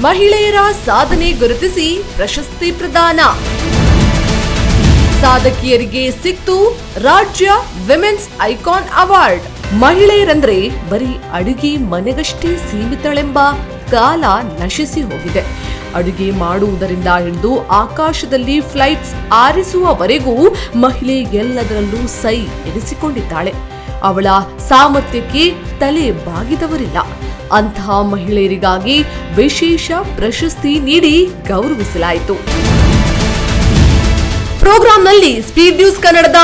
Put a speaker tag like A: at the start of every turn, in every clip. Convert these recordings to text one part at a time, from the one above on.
A: ಮಹಿಳೆಯರ ಸಾಧನೆ ಗುರುತಿಸಿ ಪ್ರಶಸ್ತಿ ಪ್ರದಾನ. ಸಾಧಕಿಯರಿಗೆ ಸಿಕ್ತು ರಾಜ್ಯ ವಿಮೆನ್ಸ್ ಐಕಾನ್ ಅವಾರ್ಡ್. ಮಹಿಳೆಯರಂದ್ರೆ ಬರೀ ಅಡುಗೆ ಮನೆಗಷ್ಟೇ ಸೀಮಿತಳೆಂಬ ಕಾಲ ನಶಿಸಿ ಹೋಗಿದೆ. ಅಡುಗೆ ಮಾಡುವುದರಿಂದ ಹಿಡಿದು ಆಕಾಶದಲ್ಲಿ ಫ್ಲೈಟ್ಸ್ ಆರಿಸುವವರೆಗೂ ಮಹಿಳೆ ಎಲ್ಲದರಲ್ಲೂ ಸೈ ಎನಿಸಿಕೊಂಡಿದ್ದಾಳೆ. ಅವಳ ಸಾಮರ್ಥ್ಯಕ್ಕೆ ತಲೆ ಬಾಗಿದವರಿಲ್ಲ. ಅಂತಹ ಮಹಿಳೆಯರಿಗಾಗಿ ವಿಶೇಷ ಪ್ರಶಸ್ತಿ ನೀಡಿ ಗೌರವಿಸಲಾಯಿತು. ಪ್ರೋಗ್ರಾಂನಲ್ಲಿ ಸ್ಪೀಡ್ ನ್ಯೂಸ್ ಕನ್ನಡದ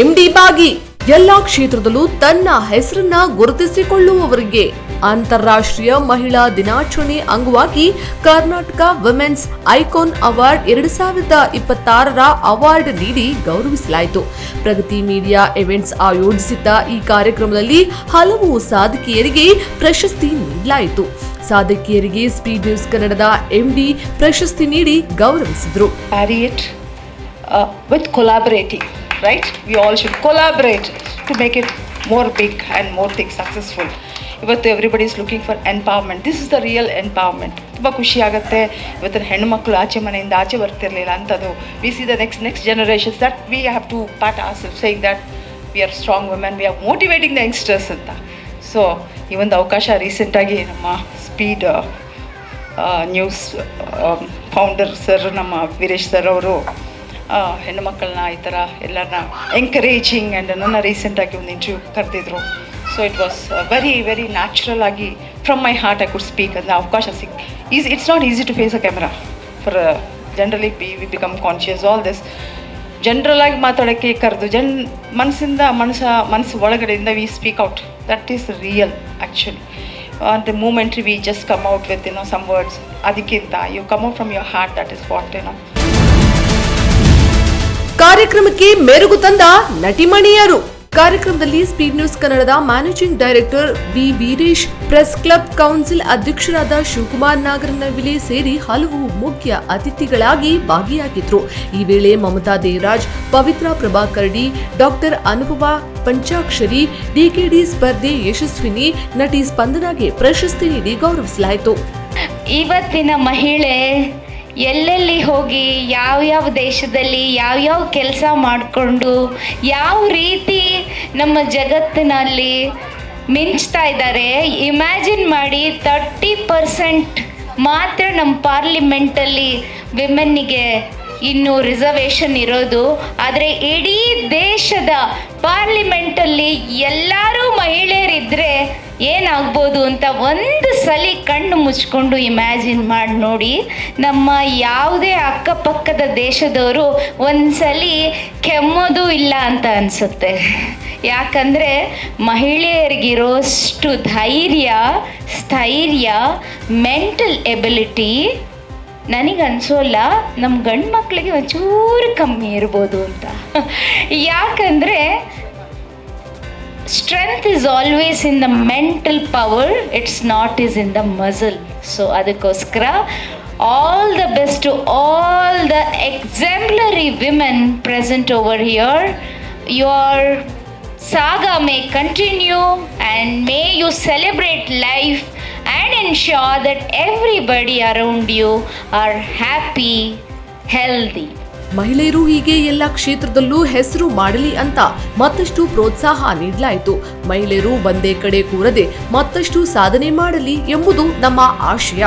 A: ಎಂಡಿ ಭಾಗಿ. ಎಲ್ಲಾ ಕ್ಷೇತ್ರದಲ್ಲೂ ತನ್ನ ಹೆಸರನ್ನ ಗುರುತಿಸಿಕೊಳ್ಳುವವರಿಗೆ ಅಂತಾರಾಷ್ಟ್ರೀಯ ಮಹಿಳಾ ದಿನಾಚರಣೆ ಅಂಗವಾಗಿ Karnataka women's icon award 2026 award ನೀಡಿ ಗೌರವಿಸಲಾಯಿತು. ಪ್ರಗತಿ ಮೀಡಿಯಾ ಇವೆಂಟ್ಸ್ ಆಯೋಜಿಸಿದ್ದ ಈ ಕಾರ್ಯಕ್ರಮದಲ್ಲಿ ಹಲವು ಸಾಧಕಿಯರಿಗೆ ಪ್ರಶಸ್ತಿ ನೀಡಲಾಯಿತು. ಸಾಧಕಿಯರಿಗೆ ಸ್ಪೀಡ್ ನ್ಯೂಸ್ ಕನ್ನಡದ ಎಂಡಿ ಪ್ರಶಸ್ತಿ ನೀಡಿ ಗೌರವಿಸಿದರು.
B: With collaborating, right? We all should collaborate to make it more big and more things successful. ಇವತ್ತು everybody is looking for empowerment. This is the real empowerment. ತುಂಬ ಖುಷಿ ಆಗುತ್ತೆ. ಇವತ್ತಿನ ಹೆಣ್ಣುಮಕ್ಕಳು ಆಚೆ ಮನೆಯಿಂದ ಆಚೆ ಬರ್ತಿರಲಿಲ್ಲ ಅಂಥದ್ದು. We see the next generations that we have to part ourself saying that we are strong women, we are motivating the youngsters ಅಂತ. ಸೊ ಈ ಒಂದು ಅವಕಾಶ ರೀಸೆಂಟಾಗಿ ನಮ್ಮ ಸ್ಪೀಡ್ ನ್ಯೂಸ್ ಫೌಂಡರ್ ಸರ್, ನಮ್ಮ ವೀರೇಶ್ ಸರ್ ಅವರು ಹೆಣ್ಣು ಮಕ್ಕಳನ್ನ ಈ ಥರ ಎಲ್ಲರನ್ನ ಎಂಕರೇಜಿಂಗ್ ಆ್ಯಂಡ್ ನನ್ನ ರೀಸೆಂಟಾಗಿ ಒಂದು ಇಂಟರ್ವ್ಯೂ ಕರೆದಿದ್ರು. So it was very very natural ಆಗಿ from my heart I could speak ಅಂತ ಅವಕಾಶ it's not easy to face a camera for generally we become conscious all this. General ಆಗಿ ಮಾತಾಡೋಕ್ಕೆ ಕರೆದು ಮನಸ್ಸು ಒಳಗಡೆಯಿಂದ we speak out. That is real actually. The momentary we just come out with some words. ಅದಕ್ಕಿಂತ you come out from your heart, that is what
A: ಕಾರ್ಯಕ್ರಮಕ್ಕೆ ಮೆರುಗು ತಂದ ನಟಿಮಣಿಯರು. ಕಾರ್ಯಕ್ರಮದಲ್ಲಿ ಸ್ಪೀಡ್ ನ್ಯೂಸ್ ಕನ್ನಡದ managing director B Veeresh, press club council ಅಧ್ಯಕ್ಷರಾದ ಶಿವಕುಮಾರ್ ನಾಗರನವಿಲೆ ಸೇರಿ ಹಲವು ಮುಖ್ಯ ಅತಿಥಿಗಳಾಗಿ ಭಾಗಿಯಾಗಿದ್ರು. ಈ ವೇಳೆ ಮಮತಾ ದೇವರಾಜ್, ಪವಿತ್ರ ಪ್ರಭಾಕರ್ಡಿ, ಡಾಕ್ಟರ್ ಅನುಭವ ಪಂಚಾಕ್ಷರಿ, ಡಿಕೆಡಿ ಸ್ಪರ್ಧೆ ಯಶಸ್ವಿನಿ, ನಟಿ ಸ್ಪಂದನಾಗೆ ಪ್ರಶಸ್ತಿ ನೀಡಿ ಗೌರವಿಸಲಾಯಿತು.
C: ಇವತ್ತಿನ ಮಹಿಳೆ ಎಲ್ಲೆಲ್ಲಿ ಹೋಗಿ ಯಾವ್ಯಾವ ದೇಶದಲ್ಲಿ ಯಾವ್ಯಾವ ಕೆಲಸ ಮಾಡಿಕೊಂಡು ಯಾವ ರೀತಿ ನಮ್ಮ ಜಗತ್ತಿನಲ್ಲಿ ಮಿಂಚ್ತಾ ಇದ್ದಾರೆ. ಇಮ್ಯಾಜಿನ್ ಮಾಡಿ, 30% ಮಾತ್ರ ನಮ್ಮ ಪಾರ್ಲಿಮೆಂಟಲ್ಲಿ ವಿಮೆನ್ನಿಗೆ ಇನ್ನೂ ರಿಸರ್ವೇಷನ್ ಇರೋದು. ಆದರೆ ಇಡೀ ದೇಶದ ಪಾರ್ಲಿಮೆಂಟಲ್ಲಿ ಎಲ್ಲರೂ ಮಹಿಳೆಯರಿದ್ದರೆ ಏನಾಗ್ಬೋದು ಅಂತ ಒಂದು ಸಲ ಕಣ್ಣು ಮುಚ್ಕೊಂಡು ಇಮ್ಯಾಜಿನ್ ಮಾಡಿ ನೋಡಿ. ನಮ್ಮ ಯಾವುದೇ ಅಕ್ಕಪಕ್ಕದ ದೇಶದವರು ಒಂದು ಸಲ ಕೆಮ್ಮೋದು ಇಲ್ಲ ಅಂತ ಅನಿಸುತ್ತೆ. ಯಾಕಂದರೆ ಮಹಿಳೆಯರಿಗಿರೋಷ್ಟು ಧೈರ್ಯ, ಸ್ಥೈರ್ಯ, ಮೆಂಟಲ್ ಎಬಿಲಿಟಿ ನನಗನ್ಸೋಲ್ಲ ನಮ್ಮ ಗಂಡು ಮಕ್ಕಳಿಗೆ ಒಂಚೂರು ಕಮ್ಮಿ ಇರ್ಬೋದು ಅಂತ. ಯಾಕಂದರೆ strength is always in the mental power, it's not is in the muscle. So ಅದಕ್ಕೋಸ್ಕರ all the best to all the exemplary women present over here. Your saga may continue and may you celebrate life and ensure that everybody around you are happy, healthy.
A: ಮಹಿಳೆಯರು ಹೀಗೆ ಎಲ್ಲ ಕ್ಷೇತ್ರದಲ್ಲೂ ಹೆಸರು ಮಾಡಲಿ ಅಂತ ಮತ್ತಷ್ಟು ಪ್ರೋತ್ಸಾಹ ನೀಡಲಾಯಿತು. ಮಹಿಳೆಯರು ಒಂದೇ ಕಡೆ ಕೂರದೆ ಮತ್ತಷ್ಟು ಸಾಧನೆ ಮಾಡಲಿ ಎಂಬುದು ನಮ್ಮ ಆಶಯ.